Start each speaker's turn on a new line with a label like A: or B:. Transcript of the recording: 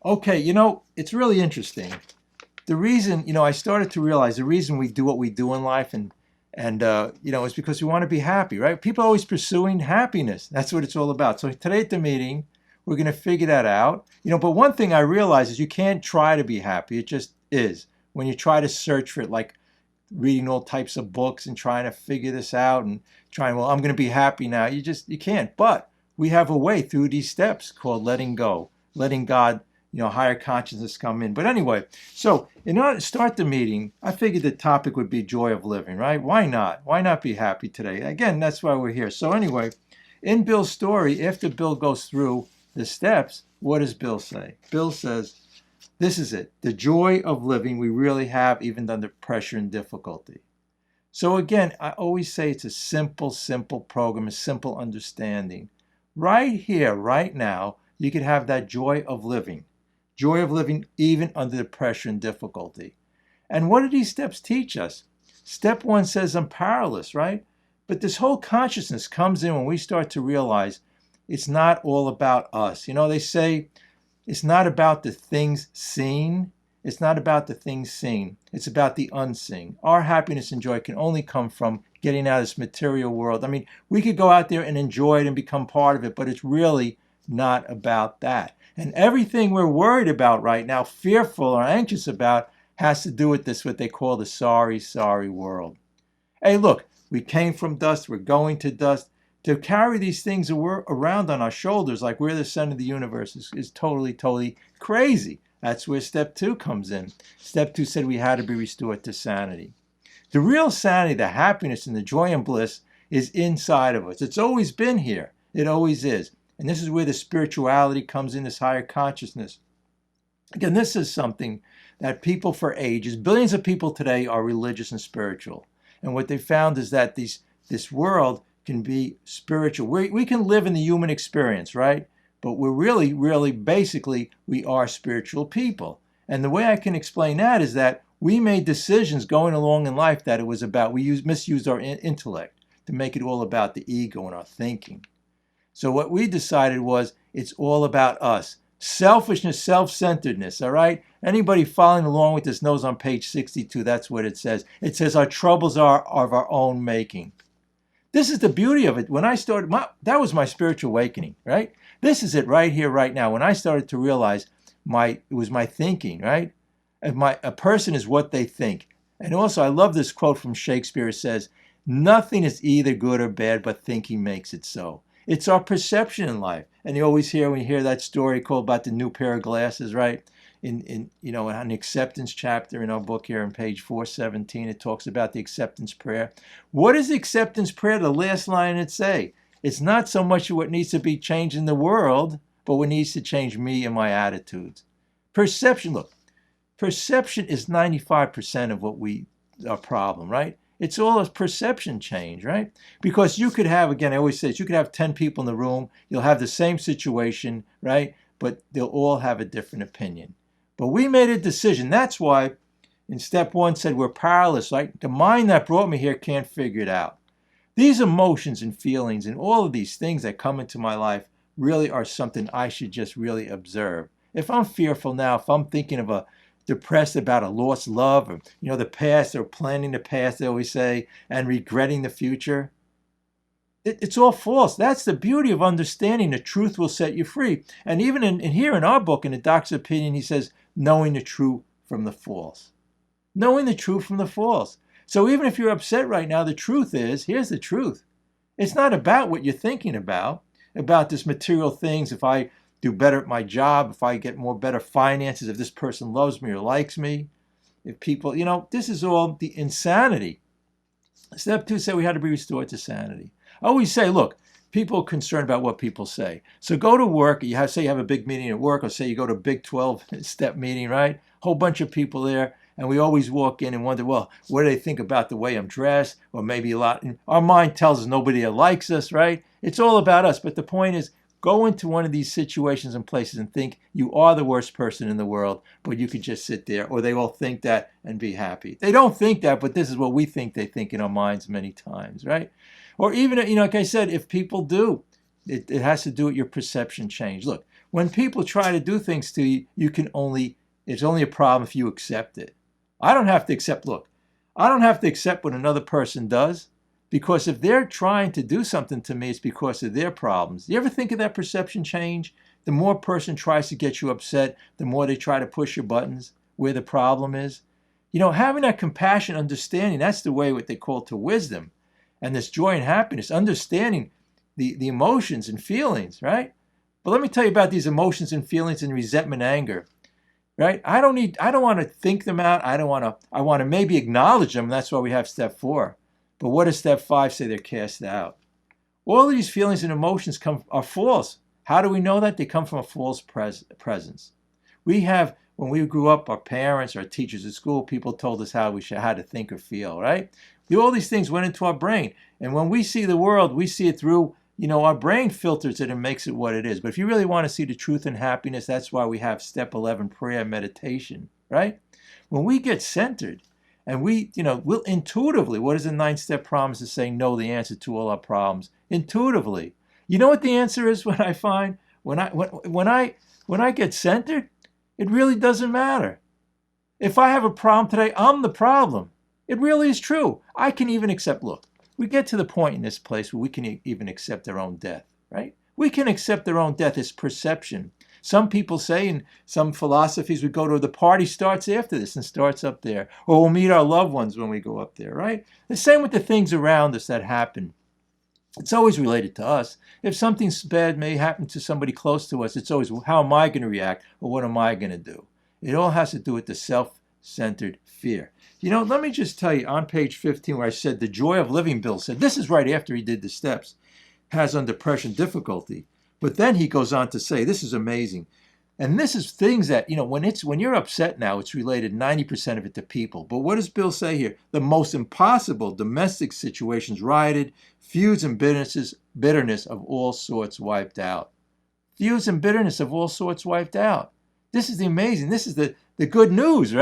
A: Okay, it's really interesting. The reason, I started to realize the reason we do what we do in life and is because we want to be happy, right? People are always pursuing happiness. That's what it's all about. So today at the meeting, we're going to figure that out. But one thing I realize is you can't try to be happy. It just is. When you try to search for it, like reading all types of books and trying to figure this out and well, I'm going to be happy now. You can't. But we have a way through these steps called letting go, letting God, higher consciousness come in. But anyway, so in order to start the meeting, I figured the topic would be joy of living, right? Why not? Why not be happy today? Again, that's why we're here. So anyway, in Bill's story, after Bill goes through the steps, what does Bill say? Bill says, this is it, the joy of living we really have even under pressure and difficulty. So again, I always say it's a simple program, a simple understanding. Right here, right now, you could have that joy of living even under the pressure and difficulty. And what do these steps teach us? Step 1 says I'm powerless, right? But this whole consciousness comes in when we start to realize it's not all about us. They say it's not about the things seen. It's not about the things seen. It's about the unseen. Our happiness and joy can only come from getting out of this material world. I mean, we could go out there and enjoy it and become part of it, but it's really not about that. And everything we're worried about right now, fearful or anxious about, has to do with this, what they call the sorry, sorry world. Hey, look, we came from dust. We're going to dust. To carry these things around on our shoulders like we're the center of the universe is totally crazy. That's where step 2 comes in. Step 2 said we had to be restored to sanity. The real sanity, the happiness and the joy and bliss is inside of us. It's always been here. It always is. And this is where the spirituality comes in, this higher consciousness. Again, this is something that people for ages, billions of people today are religious and spiritual. And what they found is that this world can be spiritual. We can live in the human experience, right? But we're really, basically, we are spiritual people. And the way I can explain that is that we made decisions going along in life that it was about, we misused our intellect to make it all about the ego and our thinking. So what we decided was it's all about us. Selfishness, self-centeredness, all right? Anybody following along with this knows on page 62, that's what it says. It says our troubles are of our own making. This is the beauty of it. When I started, that was my spiritual awakening, right? This is it right here, right now. When I started to realize it was my thinking, right? A person is what they think. And also, I love this quote from Shakespeare. It says, nothing is either good or bad, but thinking makes it so. It's our perception in life. And you always hear, when you hear that story called about the new pair of glasses, right? In an acceptance chapter in our book here on page 417, it talks about the acceptance prayer. What is the acceptance prayer? The last line it say, it's not so much what needs to be changed in the world, but what needs to change me and my attitudes. Perception, look, perception is 95% of our problem, right? It's all a perception change, right? Because you could have, again, I always say this, you could have 10 people in the room, you'll have the same situation, right? But they'll all have a different opinion. But we made a decision. That's why in step 1 said we're powerless, right? The mind that brought me here can't figure it out. These emotions and feelings and all of these things that come into my life really are something I should just really observe. If I'm fearful now, if I'm thinking of depressed about a lost love or, the past or planning the past, they always say, and regretting the future, it's all false. That's the beauty of understanding the truth will set you free. And even in here in our book, in the Doctor's Opinion, he says, knowing the true from the false. Knowing the truth from the false. So even if you're upset right now, the truth is, here's the truth. It's not about what you're thinking about this material things, if I do better at my job, if I get better finances, if this person loves me or likes me, if people, this is all the insanity. Step 2 said we had to be restored to sanity. I always say, look, people are concerned about what people say. So go to work, say you have a big meeting at work, or say you go to a big 12-step meeting, right? Whole bunch of people there, and we always walk in and wonder, well, what do they think about the way I'm dressed? Or maybe a lot, our mind tells us nobody likes us, right? It's all about us. But the point is, go into one of these situations and places and think you are the worst person in the world, but you could just sit there, or they all think that and be happy. They don't think that, but this is what we think they think in our minds many times, right? Or even, like I said, if people do, it has to do with your perception change. Look, When people try to do things to you, it's only a problem if you accept it. I don't have to accept, look, I don't have to accept what another person does, because if they're trying to do something to me, it's because of their problems. You ever think of that perception change? The more a person tries to get you upset, the more they try to push your buttons where the problem is. Having that compassion, understanding, that's the way what they call to wisdom. And this joy and happiness, understanding the emotions and feelings, right? But let me tell you about these emotions and feelings and resentment, anger, right? I don't want to think them out. I want to maybe acknowledge them. That's why we have step 4. But what does step 5 say? They're cast out. All of these feelings and emotions are false. How do we know that? They come from a false presence. When we grew up, our parents, our teachers at school, people told us how to think or feel, right? All these things went into our brain. And when we see the world, we see it through, our brain filters it and makes it what it is. But if you really want to see the truth and happiness, that's why we have step 11, prayer and meditation, right? When we get centered and we'll intuitively, what does the 9-step promise to say? Know the answer to all our problems intuitively. You know what the answer is? When I find when I get centered, it really doesn't matter. If I have a problem today, I'm the problem. It really is true. I can even accept, look, we get to the point in this place where we can even accept our own death, right? We can accept our own death as perception. Some people say in some philosophies we go to the party starts after this and starts up there. Or we'll meet our loved ones when we go up there, right? The same with the things around us that happen. It's always related to us. If something bad may happen to somebody close to us, it's always, well, how am I going to react or what am I going to do? It all has to do with the self-centered fear. Let me just tell you, on page 15 where I said the joy of living, Bill said, this is right after he did the steps, has under pressure and difficulty. But then he goes on to say, this is amazing. And this is things that, when you're upset now, it's related 90% of it to people. But what does Bill say here? The most impossible domestic situations rioted, feuds and bitterness of all sorts wiped out. Feuds and bitterness of all sorts wiped out. This is the amazing, this is the good news, right?